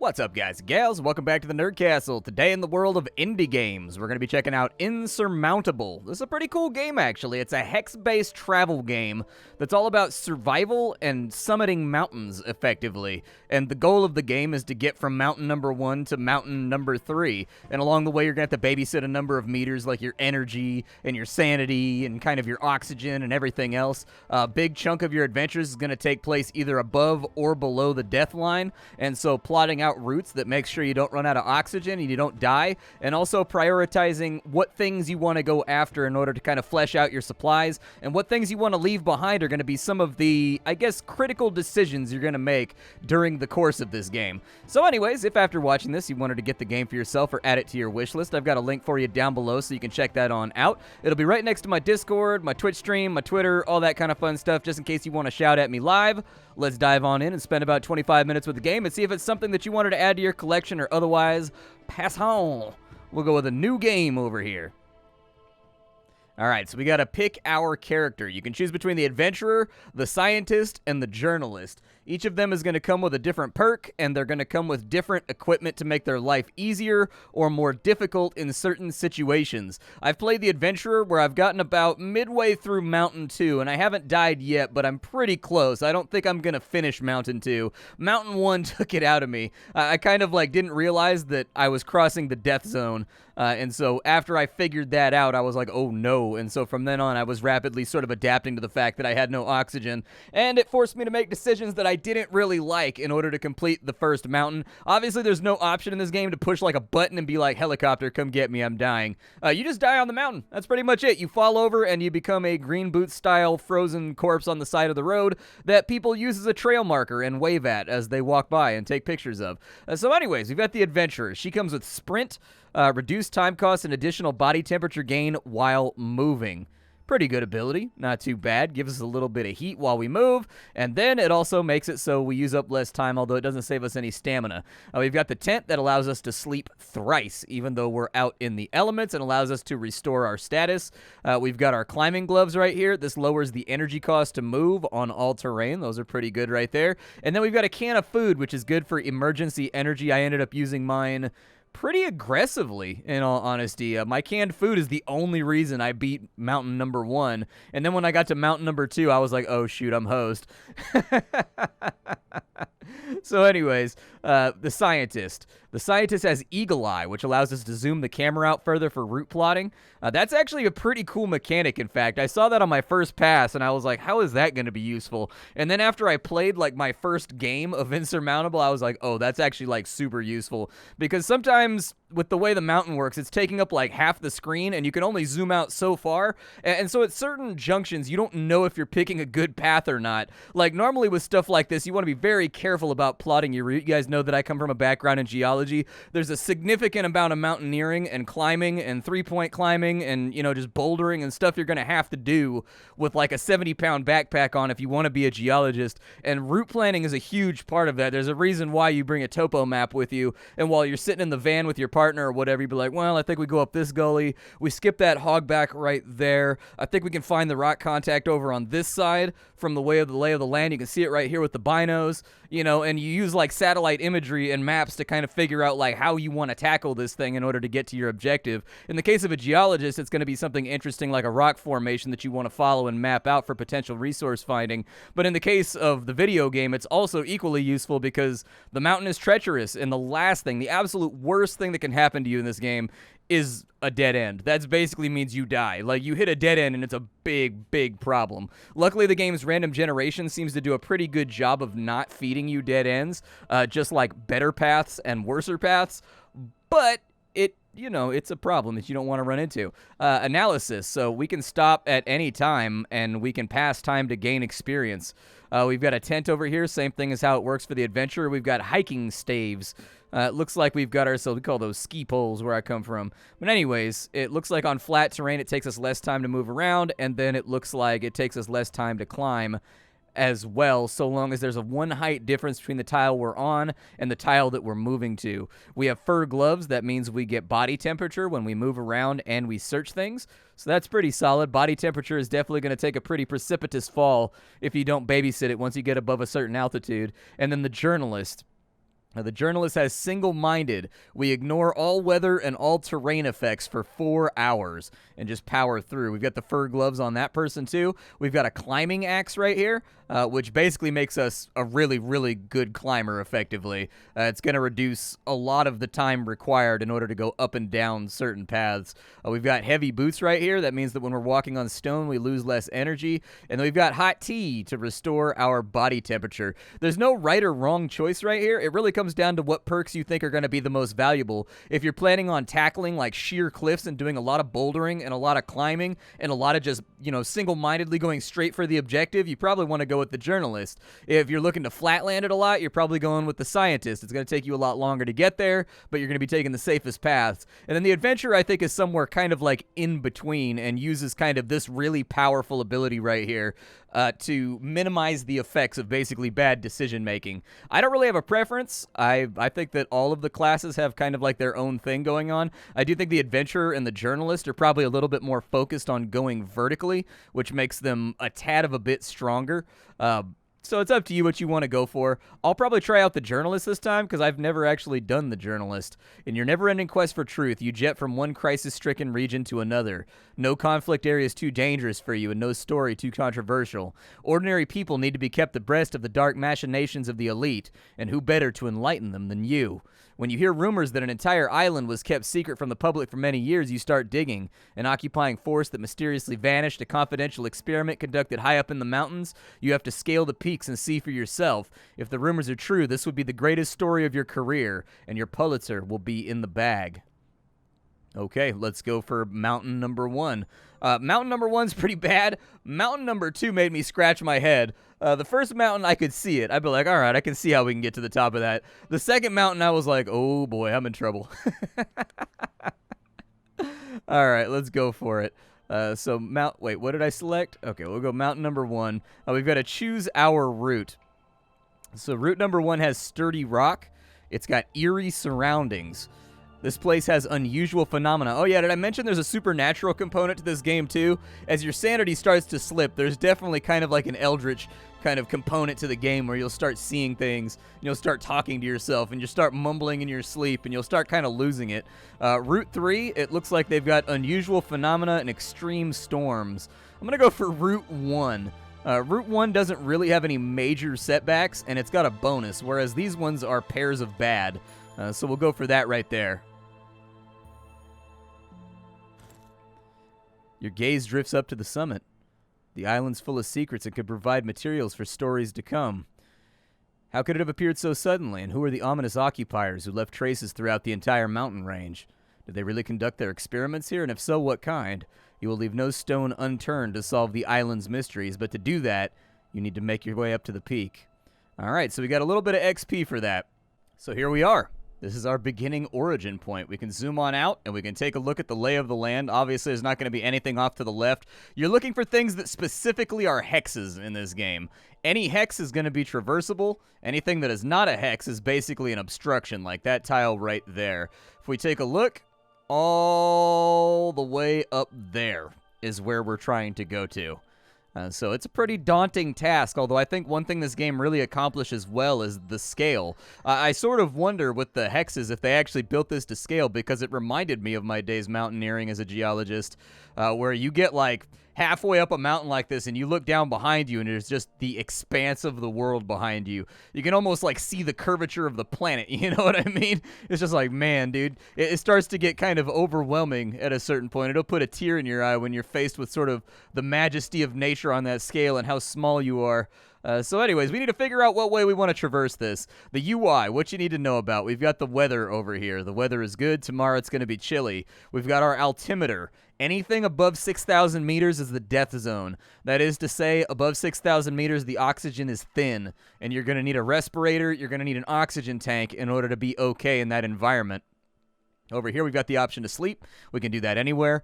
What's up, guys and gals? Welcome back to the Nerd Castle. Today in the world of indie games, we're going to be checking out Insurmountable. This is a pretty cool game, actually. It's a hex-based travel game that's all about survival and summiting mountains, effectively. And the goal of the game is to get from mountain number 1 to mountain number 3. And along the way, you're going to have to babysit a number of meters, like your energy and your sanity and kind of your oxygen and everything else. A big chunk of your adventures is going to take place either above or below the death line. And so plotting out routes that make sure you don't run out of oxygen and you don't die, and also prioritizing what things you want to go after in order to kind of flesh out your supplies, and what things you want to leave behind are going to be some of the, I guess, critical decisions you're going to make during the course of this game. So anyways, if after watching this you wanted to get the game for yourself or add it to your wish list, I've got a link for you down below so you can check that on out. It'll be right next to my Discord, my Twitch stream, my Twitter, all that kind of fun stuff, just in case you want to shout at me live. Let's dive on in and spend about 25 minutes with the game and see if it's something that you wanted to add to your collection, or otherwise pass on. We'll go with a new game over here. Alright, so we gotta pick our character. You can choose between the adventurer, the scientist, and the journalist. Each of them is going to come with a different perk, and they're going to come with different equipment to make their life easier or more difficult in certain situations. I've played the adventurer, where I've gotten about midway through Mountain 2, and I haven't died yet, but I'm pretty close. I don't think I'm going to finish Mountain 2. Mountain 1 took it out of me. I kind of didn't realize that I was crossing the death zone. And so after I figured that out, I was like, oh no. And so from then on, I was rapidly sort of adapting to the fact that I had no oxygen. And it forced me to make decisions that I didn't really like in order to complete the first mountain. Obviously, there's no option in this game to push like a button and be like, helicopter, come get me, I'm dying. You just die on the mountain. That's pretty much it. You fall over and you become a green boot style frozen corpse on the side of the road that people use as a trail marker and wave at as they walk by and take pictures of. So anyways, we've got the adventurer. She comes with sprint, reduced time cost, and additional body temperature gain while moving. Pretty good ability, not too bad. Gives us a little bit of heat while we move, and then it also makes it so we use up less time, although it doesn't save us any stamina. We've got the tent that allows us to sleep thrice, even though we're out in the elements, and allows us to restore our status. We've got our climbing gloves right here. This lowers the energy cost to move on all terrain. Those are pretty good right there. And then we've got a can of food, which is good for emergency energy. I ended up using mine pretty aggressively, in all honesty. My canned food is the only reason I beat mountain number 1. And then when I got to mountain number 2, I was like, oh shoot, I'm hosed. So anyways, the scientist. The scientist has Eagle Eye, which allows us to zoom the camera out further for route plotting. That's actually a pretty cool mechanic, in fact. I saw that on my first pass, and I was like, how is that going to be useful? And then after I played, my first game of Insurmountable, I was like, oh, that's actually, super useful. Because sometimes, with the way the mountain works, it's taking up, half the screen, and you can only zoom out so far. And so at certain junctions, you don't know if you're picking a good path or not. Normally with stuff like this, you want to be very careful about plotting your route. You guys know that I come from a background in geology. There's a significant amount of mountaineering and climbing and three-point climbing and, just bouldering and stuff you're going to have to do with, a 70-pound backpack on if you want to be a geologist. And route planning is a huge part of that. There's a reason why you bring a topo map with you, and while you're sitting in the van with your partner or whatever, you'd be like, well, I think we go up this gully. We skip that hogback right there. I think we can find the rock contact over on this side from the lay of the land. You can see it right here with the binos, and you use, satellite imagery and maps to kind of figure out how you want to tackle this thing in order to get to your objective. In the case of a geologist, it's going to be something interesting like a rock formation that you want to follow and map out for potential resource finding. But in the case of the video game, it's also equally useful because the mountain is treacherous, and the last thing, the absolute worst thing that can happen to you in this game is a dead end. That basically means you die. You hit a dead end and it's a big, big problem. Luckily, the game's random generation seems to do a pretty good job of not feeding you dead ends, just like better paths and worser paths, but it's a problem that you don't want to run into. Analysis. So we can stop at any time and we can pass time to gain experience. We've got a tent over here. Same thing as how it works for the adventurer. We've got hiking staves. It looks like we've got ourselves, we call those ski poles where I come from. But anyways, it looks like on flat terrain it takes us less time to move around, and then it looks like it takes us less time to climb as well, so long as there's a 1 height difference between the tile we're on and the tile that we're moving to. We have fur gloves. That means we get body temperature when we move around and we search things. So that's pretty solid. Body temperature is definitely going to take a pretty precipitous fall if you don't babysit it once you get above a certain altitude. And then the journalist. The journalist has single-minded. We ignore all weather and all terrain effects for 4 hours and just power through. We've got the fur gloves on that person, too. We've got a climbing axe right here, which basically makes us a really, really good climber, effectively. It's going to reduce a lot of the time required in order to go up and down certain paths. We've got heavy boots right here. That means that when we're walking on stone, we lose less energy. And then we've got hot tea to restore our body temperature. There's no right or wrong choice right here. It really comes down to what perks you think are going to be the most valuable. If you're planning on tackling like sheer cliffs and doing a lot of bouldering and a lot of climbing and a lot of just, single-mindedly going straight for the objective, you probably want to go with the journalist. If you're looking to flatland it a lot, you're probably going with the scientist. It's going to take you a lot longer to get there, but you're going to be taking the safest paths. And then the adventurer, I think, is somewhere kind of like in between and uses kind of this really powerful ability right here to minimize the effects of basically bad decision making. I don't really have a preference. I think that all of the classes have kind of like their own thing going on. I do think the adventurer and the journalist are probably a little bit more focused on going vertically, which makes them a tad of a bit stronger. So it's up to you what you want to go for. I'll probably try out the journalist this time because I've never actually done the journalist. In your never-ending quest for truth, you jet from one crisis-stricken region to another. No conflict area is too dangerous for you and no story too controversial. Ordinary people need to be kept abreast of the dark machinations of the elite, and who better to enlighten them than you? When you hear rumors that an entire island was kept secret from the public for many years, you start digging. An occupying force that mysteriously vanished, a confidential experiment conducted high up in the mountains. You have to scale the peaks and see for yourself. If the rumors are true, this would be the greatest story of your career, and your Pulitzer will be in the bag. Okay, let's go for mountain number 1. Mountain number 1's pretty bad. Mountain number 2 made me scratch my head. The first mountain, I could see it. I'd be like, all right, I can see how we can get to the top of that. The second mountain, I was like, oh boy, I'm in trouble. All right, let's go for it. Wait, what did I select? Okay, we'll go mountain number 1. We've got to choose our route. So route number 1 has sturdy rock. It's got eerie surroundings. This place has unusual phenomena. Oh yeah, did I mention there's a supernatural component to this game too? As your sanity starts to slip, there's definitely kind of like an eldritch kind of component to the game where you'll start seeing things, and you'll start talking to yourself, and you'll start mumbling in your sleep, and you'll start kind of losing it. Route 3, it looks like they've got unusual phenomena and extreme storms. I'm going to go for Route 1. Route 1 doesn't really have any major setbacks, and it's got a bonus, whereas these ones are pairs of bad. So we'll go for that right there. Your gaze drifts up to the summit. The island's full of secrets and could provide materials for stories to come. How could it have appeared so suddenly, and who are the ominous occupiers who left traces throughout the entire mountain range? Did they really conduct their experiments here, and if so, what kind? You will leave no stone unturned to solve the island's mysteries, but to do that, you need to make your way up to the peak. All right, so we got a little bit of XP for that. So here we are. This is our beginning origin point. We can zoom on out, and we can take a look at the lay of the land. Obviously, there's not going to be anything off to the left. You're looking for things that specifically are hexes in this game. Any hex is going to be traversable. Anything that is not a hex is basically an obstruction, like that tile right there. If we take a look, all the way up there is where we're trying to go to. So it's a pretty daunting task, although I think one thing this game really accomplishes well is the scale. I sort of wonder with the hexes if they actually built this to scale, because it reminded me of my days mountaineering as a geologist, where you get like halfway up a mountain like this and you look down behind you and there's just the expanse of the world behind you. You can almost like see the curvature of the planet, you know what I mean? It's just like, man, dude, it starts to get kind of overwhelming at a certain point. It'll put a tear in your eye when you're faced with sort of the majesty of nature on that scale and how small you are. So anyways, we need to figure out what way we want to traverse this. The UI, what you need to know about. We've got the weather over here. The weather is good. Tomorrow it's going to be chilly. We've got our altimeter. Anything above 6,000 meters is the death zone. That is to say, above 6,000 meters, the oxygen is thin, and you're going to need a respirator, you're going to need an oxygen tank in order to be okay in that environment. Over here, we've got the option to sleep. We can do that anywhere.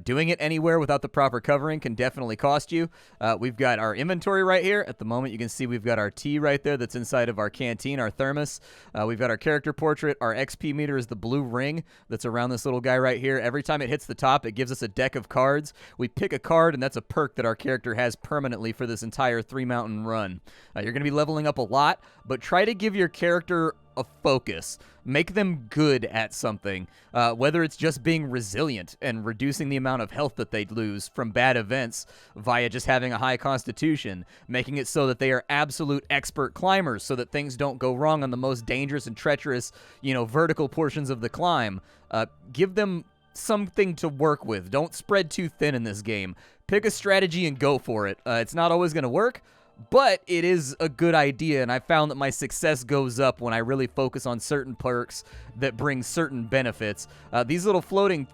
Doing it anywhere without the proper covering can definitely cost you. We've got our inventory right here. At the moment, you can see we've got our tea right there that's inside of our canteen, our thermos. We've got our character portrait. Our XP meter is the blue ring that's around this little guy right here. Every time it hits the top, it gives us a deck of cards. We pick a card, and that's a perk that our character has permanently for this entire 3-mountain run. You're going to be leveling up a lot, but try to give your character a focus. Make them good at something, whether it's just being resilient and reducing the amount of health that they'd lose from bad events via just having a high constitution, making it so that they are absolute expert climbers so that things don't go wrong on the most dangerous and treacherous, vertical portions of the climb. Give them something to work with. Don't spread too thin in this game. Pick a strategy and go for it. It's not always going to work, but it is a good idea, and I found that my success goes up when I really focus on certain perks that bring certain benefits. These little floating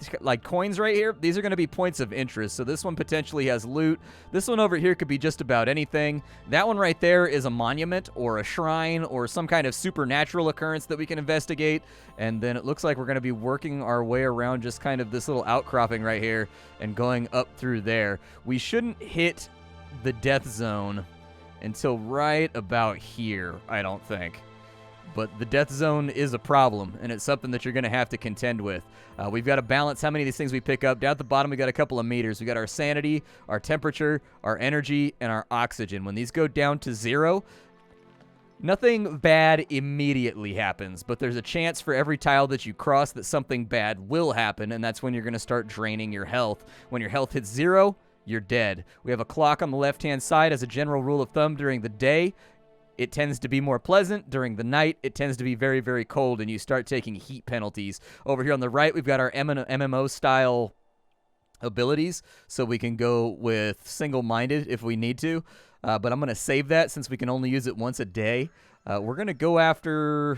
coins right here, these are going to be points of interest. So this one potentially has loot. This one over here could be just about anything. That one right there is a monument or a shrine or some kind of supernatural occurrence that we can investigate. And then it looks like we're going to be working our way around just kind of this little outcropping right here and going up through there. We shouldn't hit the death zone until right about here, I don't think. But the death zone is a problem, and it's something that you're going to have to contend with. We've got to balance how many of these things we pick up. Down at the bottom, we got a couple of meters. We got our sanity, our temperature, our energy, and our oxygen. When these go down to 0, nothing bad immediately happens, but there's a chance for every tile that you cross that something bad will happen, and that's when you're going to start draining your health. When your health hits 0, you're dead. We have a clock on the left-hand side. As a general rule of thumb, during the day, it tends to be more pleasant. During the night, it tends to be very, very cold, and you start taking heat penalties. Over here on the right, we've got our MMO-style abilities, so we can go with single-minded if we need to. But I'm going to save that since we can only use it once a day. We're going to go after...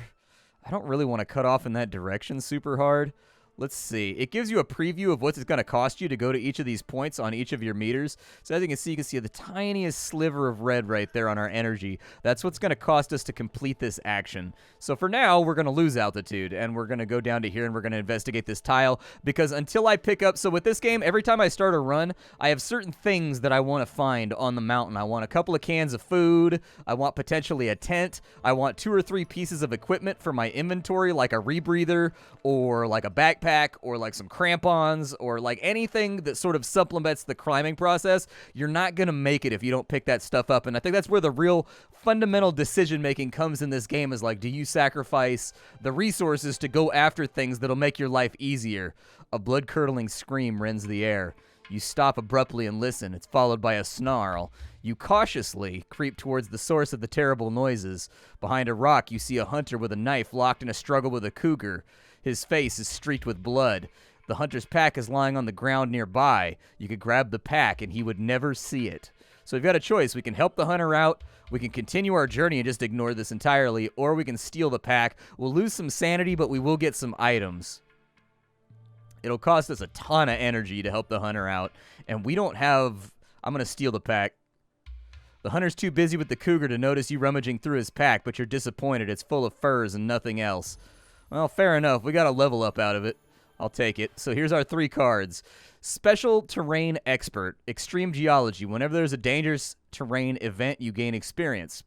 I don't really want to cut off in that direction super hard. Let's see. It gives you a preview of what it's going to cost you to go to each of these points on each of your meters. So as you can see the tiniest sliver of red right there on our energy. That's what's going to cost us to complete this action. So for now, we're going to lose altitude, and we're going to go down to here, and we're going to investigate this tile, because until I pick up... So with this game, every time I start a run, I have certain things that I want to find on the mountain. I want a couple of cans of food. I want potentially a tent. I want 2 or 3 pieces of equipment for my inventory, like a rebreather or like a backpack, or like some crampons, or like anything that sort of supplements the climbing process. You're not going to make it if you don't pick that stuff up. And I think that's where the real fundamental decision making comes in this game, is like, do you sacrifice the resources to go after things that'll make your life easier? A blood-curdling scream rends the air. You stop abruptly and listen. It's followed by a snarl. You cautiously creep towards the source of the terrible noises. Behind a rock, you see a hunter with a knife locked in a struggle with a cougar. His face is streaked with blood. The hunter's pack is lying on the ground nearby. You could grab the pack, and he would never see it. So we've got a choice. We can help the hunter out, we can continue our journey and just ignore this entirely, or we can steal the pack. We'll lose some sanity, but we will get some items. It'll cost us a ton of energy to help the hunter out, and we don't have... I'm going to steal the pack. The hunter's too busy with the cougar to notice you rummaging through his pack, but you're disappointed. It's full of furs and nothing else. Well, fair enough. We got a level up out of it. I'll take it. So here's our 3 cards. Special Terrain Expert. Extreme Geology. Whenever there's a dangerous terrain event, you gain experience.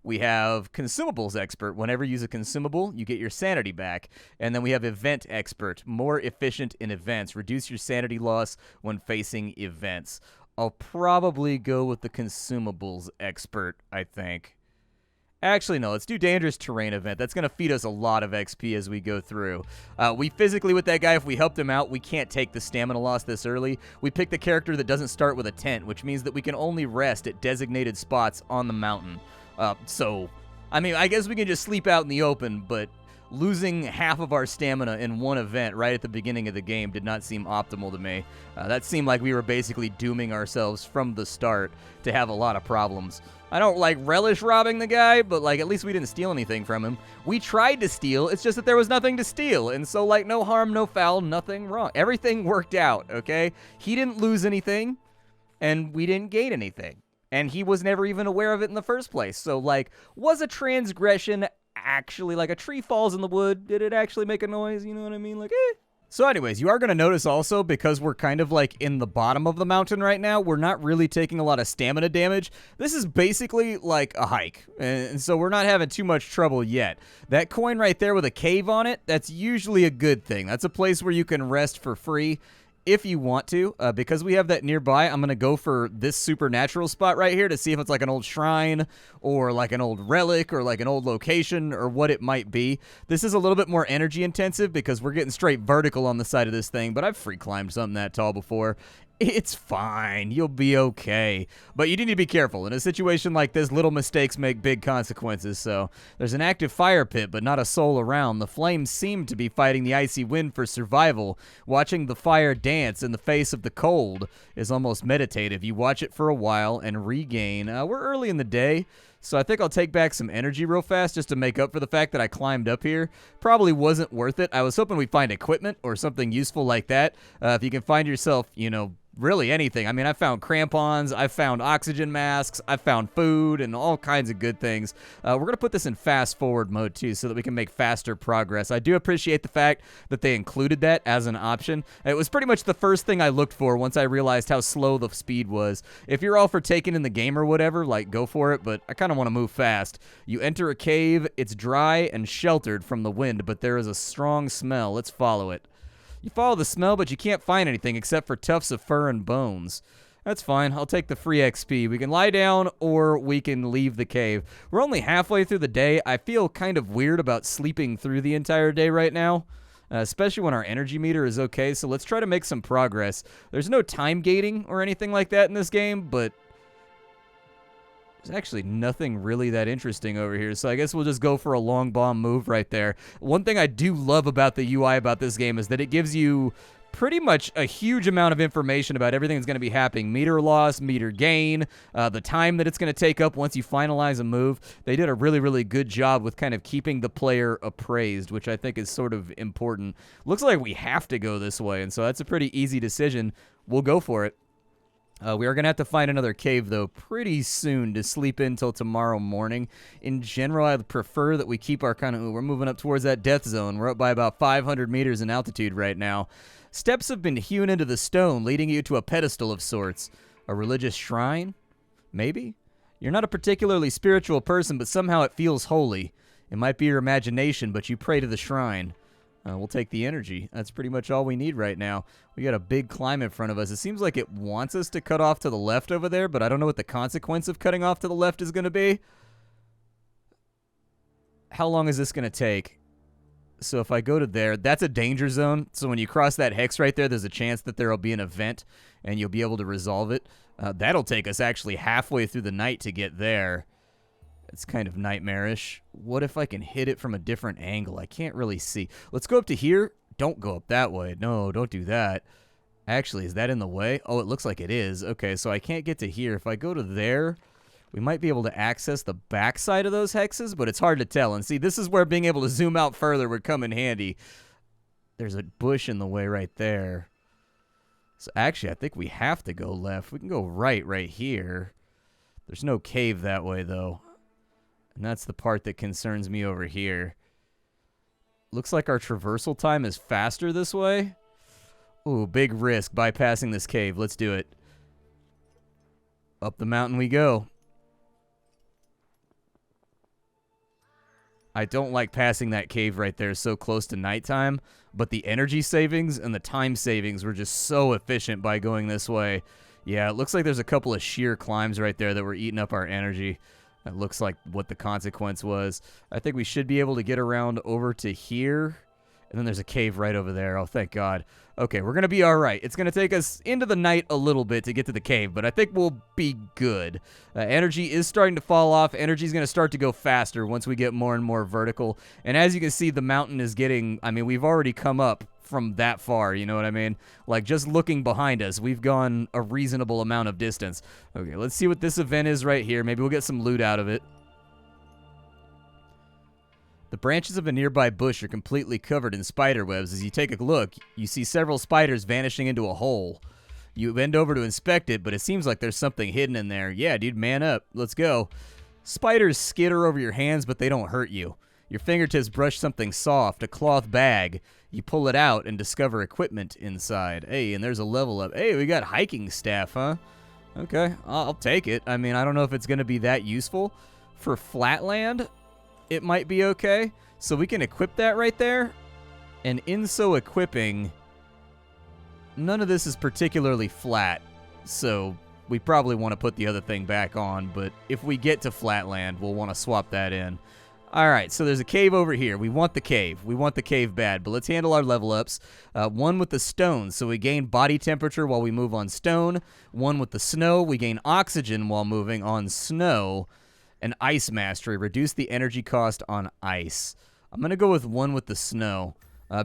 We have Consumables Expert. Whenever you use a consumable, you get your sanity back. And then we have Event Expert. More efficient in events. Reduce your sanity loss when facing events. I'll probably go with the Consumables Expert, I think. Actually, no, let's do Dangerous Terrain Event. That's going to feed us a lot of XP as we go through. We physically, with that guy, if we helped him out, we can't take the stamina loss this early. We picked the character that doesn't start with a tent, which means that we can only rest at designated spots on the mountain. So, I mean, I guess we can just sleep out in the open, but losing half of our stamina in one event right at the beginning of the game did not seem optimal to me. That seemed like we were basically dooming ourselves from the start to have a lot of problems. I don't, relish robbing the guy, but, at least we didn't steal anything from him. We tried to steal, it's just that there was nothing to steal, and so, no harm, no foul, nothing wrong. Everything worked out, okay? He didn't lose anything, and we didn't gain anything. And he was never even aware of it in the first place. So, was a transgression actually, a tree falls in the wood, did it actually make a noise? You know what I mean? So anyways, you are going to notice also, because we're kind of in the bottom of the mountain right now, we're not really taking a lot of stamina damage. This is basically a hike, and so we're not having too much trouble yet. That coin right there with a cave on it, that's usually a good thing. That's a place where you can rest for free. if you want to. Because we have that nearby, I'm going to go for this supernatural spot right here to see if it's like an old shrine or like an old relic or like an old location or what it might be. This is a little bit more energy intensive because we're getting straight vertical on the side of this thing, but I've free climbed something that tall before. It's fine. You'll be okay. But you need to be careful. In a situation like this, little mistakes make big consequences. So there's an active fire pit, but not a soul around. The flames seem to be fighting the icy wind for survival. Watching the fire dance in the face of the cold is almost meditative. You watch it for a while and regain. We're early in the day, so I think I'll take back some energy real fast just to make up for the fact that I climbed up here. Probably wasn't worth it. I was hoping we'd find equipment or something useful like that. If you can find yourself, really anything. I mean, I found crampons, I found oxygen masks, I found food, and all kinds of good things. We're going to put this in fast forward mode, too, so that we can make faster progress. I do appreciate the fact that they included that as an option. It was pretty much the first thing I looked for once I realized how slow the speed was. If you're all for taking in the game or whatever, like, go for it, but I kind of want to move fast. You enter a cave, it's dry and sheltered from the wind, but there is a strong smell. Let's follow it. You follow the smell, but you can't find anything except for tufts of fur and bones. That's fine. I'll take the free XP. We can lie down or we can leave the cave. We're only halfway through the day. I feel kind of weird about sleeping through the entire day right now, especially when our energy meter is okay, so let's try to make some progress. There's no time gating or anything like that in this game, but there's actually nothing really that interesting over here, so I guess we'll just go for a long bomb move right there. One thing I do love about the UI about this game is that it gives you pretty much a huge amount of information about everything that's going to be happening. Meter loss, meter gain, the time that it's going to take up once you finalize a move. They did a really, really good job with kind of keeping the player appraised, which I think is sort of important. Looks like we have to go this way, and so that's a pretty easy decision. We'll go for it. We are going to have to find another cave, though, pretty soon to sleep in till tomorrow morning. In general, I'd prefer that we keep our we're moving up towards that death zone. We're up by about 500 meters in altitude right now. Steps have been hewn into the stone, leading you to a pedestal of sorts. A religious shrine? Maybe? You're not a particularly spiritual person, but somehow it feels holy. It might be your imagination, but you pray to the shrine. We'll take the energy. That's pretty much all we need right now. We got a big climb in front of us. It seems like it wants us to cut off to the left over there, but I don't know what the consequence of cutting off to the left is going to be. How long is this going to take? So if I go to there, that's a danger zone. So when you cross that hex right there, there's a chance that there will be an event, and you'll be able to resolve it. That'll take us actually halfway through the night to get there. It's kind of nightmarish. What if I can hit it from a different angle? I can't really see. Let's go up to here. Don't go up that way. No, don't do that. Actually, is that in the way? Oh, it looks like it is. Okay, so I can't get to here. If I go to there, we might be able to access the backside of those hexes, but it's hard to tell. And see, this is where being able to zoom out further would come in handy. There's a bush in the way right there. So actually, I think we have to go left. We can go right here. There's no cave that way, though. And that's the part that concerns me over here. Looks like our traversal time is faster this way. Ooh, big risk bypassing this cave. Let's do it. Up the mountain we go. I don't like passing that cave right there so close to nighttime, but the energy savings and the time savings were just so efficient by going this way. Yeah, it looks like there's a couple of sheer climbs right there that were eating up our energy. That looks like what the consequence was. I think we should be able to get around over to here. And then there's a cave right over there. Oh, thank God. Okay, we're going to be all right. It's going to take us into the night a little bit to get to the cave, but I think we'll be good. Energy is starting to fall off. Energy is going to start to go faster once we get more and more vertical. And as you can see, the mountain is getting... I mean, we've already come up from that far, you know what I mean? Like, just looking behind us, we've gone a reasonable amount of distance. Okay, let's see what this event is right here. Maybe we'll get some loot out of it. The branches of a nearby bush are completely covered in spider webs. As you take a look, you see several spiders vanishing into a hole. You bend over to inspect it, but it seems like there's something hidden in there. Yeah, dude, man up. Let's go. Spiders skitter over your hands, but they don't hurt you. Your fingertips brush something soft, a cloth bag. You pull it out and discover equipment inside. Hey, and there's a level up. Hey, we got hiking staff, huh? Okay, I'll take it. I mean, I don't know if it's going to be that useful. For flatland, it might be okay. So we can equip that right there. And in so equipping, None of this is particularly flat, so we probably want to put the other thing back on, but if we get to flatland, we'll want to swap that in. All right, so there's a cave over here. We want the cave. We want the cave bad, but let's handle our level ups. One with the stone, so we gain body temperature while we move on stone. One with the snow, we gain oxygen while moving on snow. And ice mastery, reduce the energy cost on ice. I'm going to go with one with the snow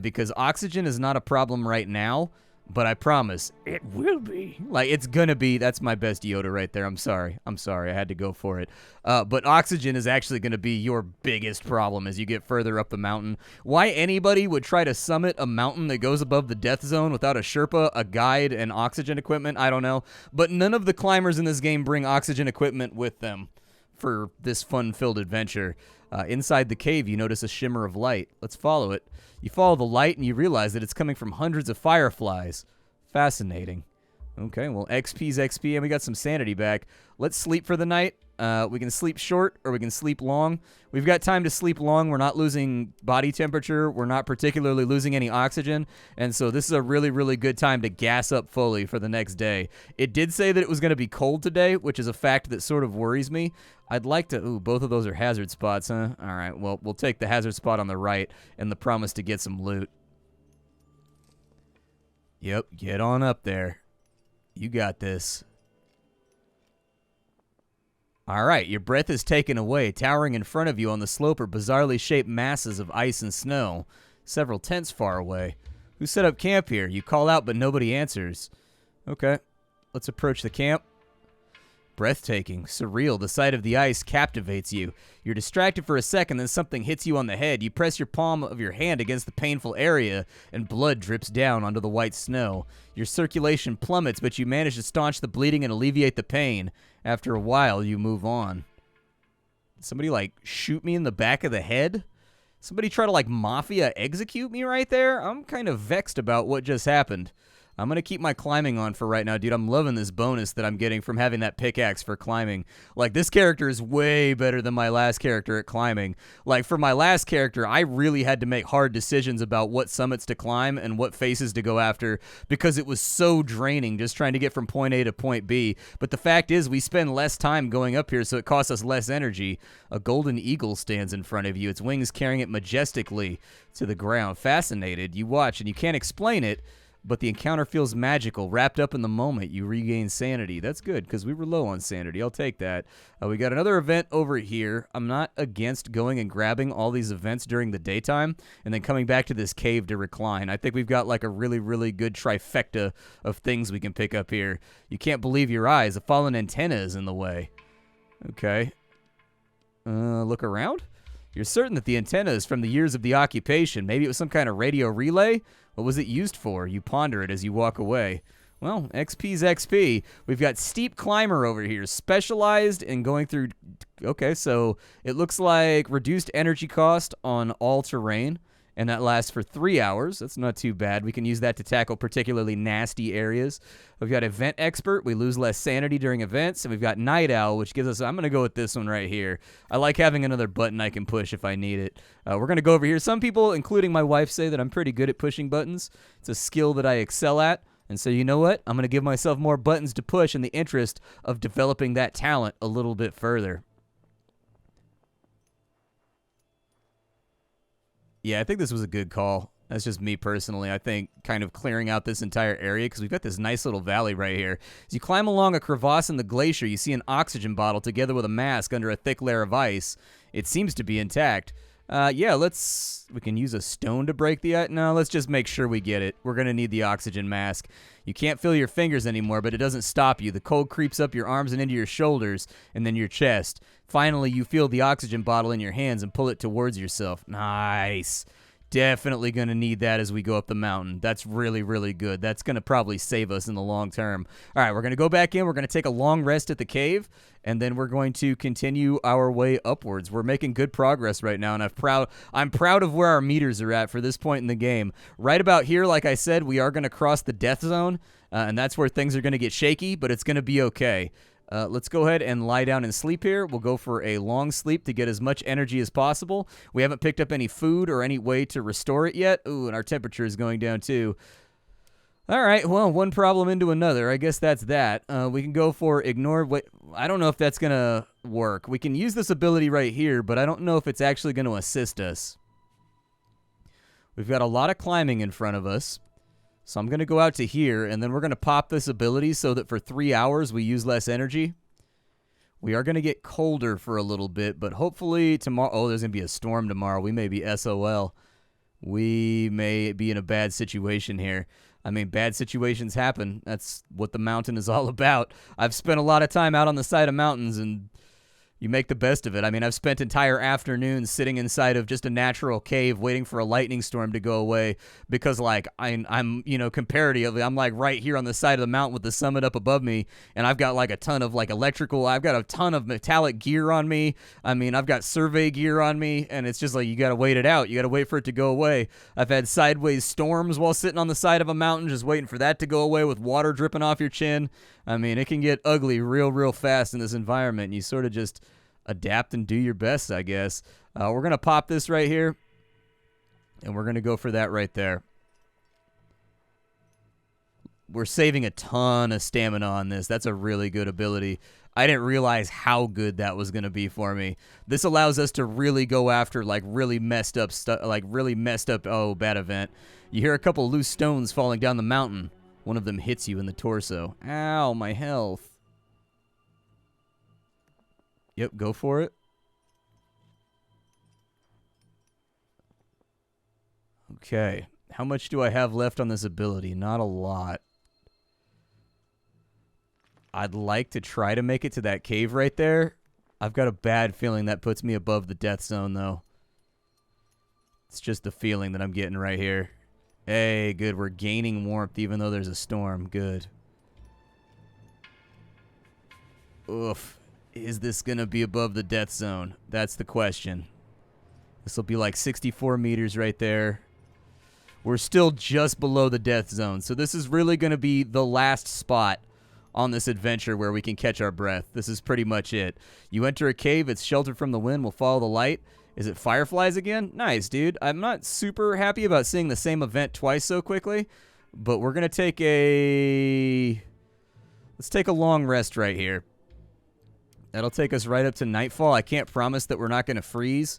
because oxygen is not a problem right now, but I promise it will be. Like, it's going to be. That's my best Yoda right there. I'm sorry. I had to go for it. But oxygen is actually going to be your biggest problem as you get further up the mountain. Why anybody would try to summit a mountain that goes above the death zone without a Sherpa, a guide, and oxygen equipment, I don't know. But none of the climbers in this game bring oxygen equipment with them for this fun-filled adventure. Inside the cave, you notice a shimmer of light. Let's follow it. You follow the light, and you realize that it's coming from hundreds of fireflies. Fascinating. Okay, well, XP's XP, and we got some sanity back. Let's sleep for the night. We can sleep short, or we can sleep long. We've got time to sleep long. We're not losing body temperature. We're not particularly losing any oxygen. And so this is a really, really good time to gas up fully for the next day. It did say that it was going to be cold today, which is a fact that sort of worries me. I'd like to... Ooh, both of those are hazard spots, huh? All right, well, we'll take the hazard spot on the right and the promise to get some loot. Yep, get on up there. You got this. All right, your breath is taken away. Towering in front of you on the slope are bizarrely shaped masses of ice and snow. Several tents far away. Who set up camp here? You call out, but nobody answers. Okay, let's approach the camp. Breathtaking, surreal, the sight of the ice captivates you. You're distracted for a second, then something hits you on the head. You press your palm of your hand against the painful area, and blood drips down onto the white snow. Your circulation plummets, but you manage to staunch the bleeding and alleviate the pain. After a while, you move on. Did somebody, like, shoot me in the back of the head? Somebody try to, like, mafia execute me right there? I'm kind of vexed about what just happened. I'm going to keep my climbing on for right now, dude. I'm loving this bonus that I'm getting from having that pickaxe for climbing. Like, this character is way better than my last character at climbing. Like, for my last character, I really had to make hard decisions about what summits to climb and what faces to go after because it was so draining just trying to get from point A to point B. But the fact is, we spend less time going up here, so it costs us less energy. A golden eagle stands in front of you, its wings carrying it majestically to the ground. Fascinated, you watch, and you can't explain it, but the encounter feels magical. Wrapped up in the moment, you regain sanity. That's good, because we were low on sanity. I'll take that. We got another event over here. I'm not against going and grabbing all these events during the daytime and then coming back to this cave to recline. I think we've got like a really, really good trifecta of things we can pick up here. You can't believe your eyes. A fallen antenna is in the way. Okay. Look around? You're certain that the antenna is from the years of the occupation. Maybe it was some kind of radio relay? What was it used for? You ponder it as you walk away. Well, XP's XP. We've got Steep Climber over here, specialized in going through... Okay, so it looks like reduced energy cost on all terrain, and that lasts for 3 hours. That's not too bad. We can use that to tackle particularly nasty areas. We've got Event Expert. We lose less sanity during events. And we've got Night Owl, which gives us... I'm going to go with this one right here. I like having another button I can push if I need it. We're going to go over here. Some people, including my wife, say that I'm pretty good at pushing buttons. It's a skill that I excel at. And so you know what? I'm going to give myself more buttons to push in the interest of developing that talent a little bit further. Yeah, I think this was a good call. That's just me personally. I think kind of clearing out this entire area because we've got this nice little valley right here. As you climb along a crevasse in the glacier, you see an oxygen bottle together with a mask under a thick layer of ice. It seems to be intact. Yeah, we can use a stone to break the... No, let's just make sure we get it. We're going to need the oxygen mask. You can't feel your fingers anymore, but it doesn't stop you. The cold creeps up your arms and into your shoulders, and then your chest. Finally, you feel the oxygen bottle in your hands and pull it towards yourself. Nice. Definitely going to need that as we go up the mountain. That's really, really good. That's going to probably save us in the long term. All right, we're going to go back in. We're going to take a long rest at the cave, and then we're going to continue our way upwards. We're making good progress right now, and I'm proud of where our meters are at for this point in the game. Right about here, like I said, we are going to cross the death zone, and that's where things are going to get shaky, but it's going to be okay. Let's go ahead and lie down and sleep here. We'll go for a long sleep to get as much energy as possible. We haven't picked up any food or any way to restore it yet. Ooh, and our temperature is going down too. All right, well, one problem into another. I guess that's that. We can go for ignore. Wait, I don't know if that's going to work. We can use this ability right here, but I don't know if it's actually going to assist us. We've got a lot of climbing in front of us. So I'm going to go out to here, and then we're going to pop this ability so that for 3 hours we use less energy. We are going to get colder for a little bit, but hopefully tomorrow... Oh, there's going to be a storm tomorrow. We may be SOL. We may be in a bad situation here. I mean, bad situations happen. That's what the mountain is all about. I've spent a lot of time out on the side of mountains, and you make the best of it. I mean, I've spent entire afternoons sitting inside of just a natural cave waiting for a lightning storm to go away because, like, I'm you know, comparatively, I'm, like, right here on the side of the mountain with the summit up above me, and I've got, like, a ton of, like, electrical, I've got a ton of metallic gear on me. I mean, I've got survey gear on me, and it's just like, you gotta wait it out. You gotta wait for it to go away. I've had sideways storms while sitting on the side of a mountain, just waiting for that to go away with water dripping off your chin. I mean, it can get ugly real fast in this environment, and you sort of just adapt and do your best, I guess. We're going to pop this right here, and we're going to go for that right there. We're saving a ton of stamina on this. That's a really good ability. I didn't realize how good that was going to be for me. This allows us to really go after, like, really messed up stuff, oh, bad event. You hear a couple loose stones falling down the mountain. One of them hits you in the torso. Ow, my health. Yep, go for it. Okay. How much do I have left on this ability? Not a lot. I'd like to try to make it to that cave right there. I've got a bad feeling that puts me above the death zone, though. It's just the feeling that I'm getting right here. Hey, good. We're gaining warmth even though there's a storm. Good. Oof. Is this going to be above the death zone? That's the question. This will be like 64 meters right there. We're still just below the death zone. So this is really going to be the last spot on this adventure where we can catch our breath. This is pretty much it. You enter a cave. It's sheltered from the wind. We'll follow the light. Is it fireflies again? Nice, dude. I'm not super happy about seeing the same event twice so quickly. But we're going to take a... Let's take a long rest right here. That'll take us right up to nightfall. I can't promise that we're not going to freeze.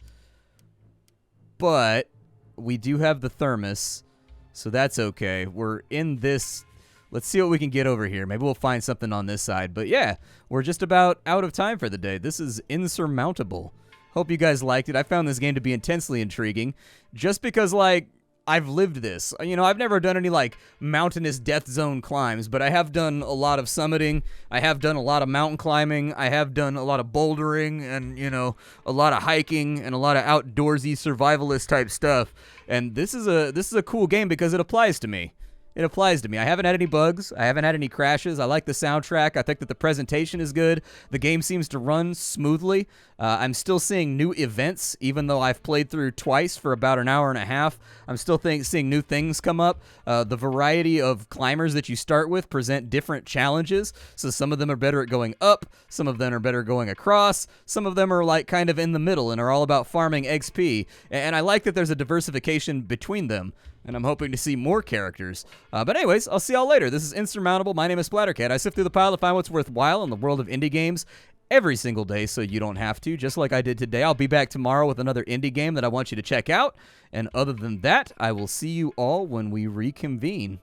But we do have the thermos, so that's okay. We're in this... Let's see what we can get over here. Maybe we'll find something on this side. But yeah, we're just about out of time for the day. This is Insurmountable. Hope you guys liked it. I found this game to be intensely intriguing. Just because, like... I've lived this. You know, I've never done any, like, mountainous death zone climbs, but I have done a lot of summiting. I have done a lot of mountain climbing. I have done a lot of bouldering and, you know, a lot of hiking and a lot of outdoorsy survivalist type stuff. And this is a cool game because it applies to me. It applies to me. I haven't had any bugs. I haven't had any crashes. I like the soundtrack. I think that the presentation is good. The game seems to run smoothly. I'm still seeing new events, even though I've played through twice for about an hour and a half. I'm still seeing new things come up. The variety of climbers that you start with present different challenges. So some of them are better at going up. Some of them are better going across. Some of them are like kind of in the middle and are all about farming XP. And I like that there's a diversification between them. And I'm hoping to see more characters. But anyways, I'll see y'all later. This is Insurmountable. My name is Splattercat. I sift through the pile to find what's worthwhile in the world of indie games every single day so you don't have to, just like I did today. I'll be back tomorrow with another indie game that I want you to check out. And other than that, I will see you all when we reconvene.